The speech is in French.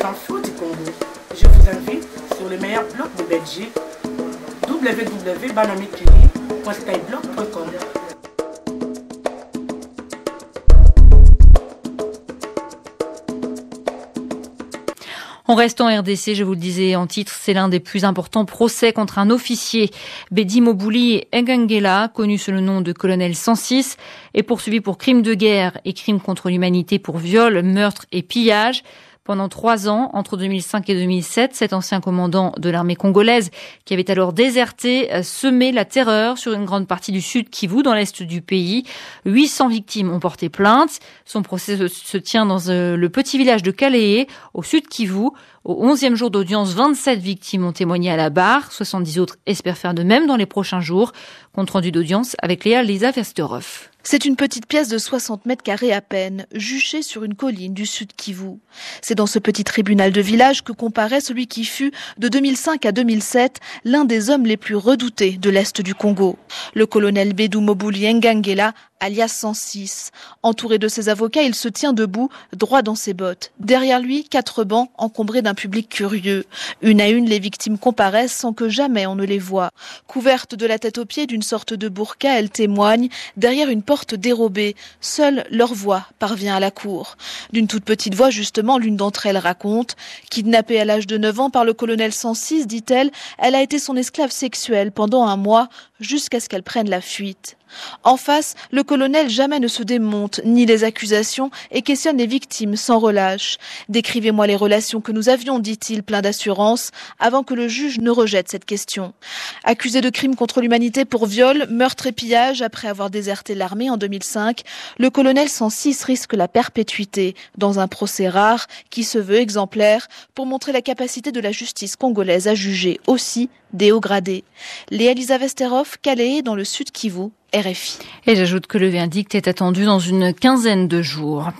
infos du Congo. Je vous invite sur le meilleur blog de Belgique, www.banamikili.skyblog.com. On reste en RDC, je vous le disais en titre, c'est l'un des plus importants procès contre un officier. Bedi Mobouli Ngangela, connu sous le nom de colonel 106, est poursuivi pour crimes de guerre et crimes contre l'humanité pour viol, meurtre et pillage. Pendant 3 ans, entre 2005 et 2007, cet ancien commandant de l'armée congolaise, qui avait alors déserté, semait la terreur sur une grande partie du sud Kivu, dans l'est du pays. 800 victimes ont porté plainte. Son procès se tient dans le petit village de Kalehe, au sud Kivu. Au 11e jour d'audience, 27 victimes ont témoigné à la barre. 70 autres espèrent faire de même dans les prochains jours. Compte rendu d'audience avec Léa Lisa Versterhoff. C'est une petite pièce de 60 mètres carrés à peine, juchée sur une colline du sud Kivu. C'est dans ce petit tribunal de village que comparaît celui qui fut, de 2005 à 2007, l'un des hommes les plus redoutés de l'Est du Congo. Le colonel Bedi Mobouli Ngangela, alias 106. Entouré de ses avocats, il se tient debout, droit dans ses bottes. Derrière lui, 4 bancs encombrés d'un public curieux. Une à une, les victimes comparaissent sans que jamais on ne les voie. Couvertes de la tête aux pieds d'une sorte de burqa, elles témoignent derrière une porte dérobée. Seule leur voix parvient à la cour. D'une toute petite voix, justement, l'une d'entre elles raconte. Kidnappée à l'âge de 9 ans par le colonel 106, dit-elle, elle a été son esclave sexuelle pendant 1 mois, jusqu'à ce qu'elle prenne la fuite. En face, le colonel jamais ne se démonte, ni les accusations, et questionne les victimes sans relâche. « Décrivez-moi les relations que nous avions, dit-il, plein d'assurance, avant que le juge ne rejette cette question. » Accusé de crimes contre l'humanité pour viol, meurtre et pillage, après avoir déserté l'armée en 2005, le colonel 106 risque la perpétuité, dans un procès rare, qui se veut exemplaire, pour montrer la capacité de la justice congolaise à juger aussi des hauts gradés. Léa Lisa Versterhoff, Kalehe, dans le sud Kivu, RFI. Et j'ajoute que le verdict est attendu dans une quinzaine de jours.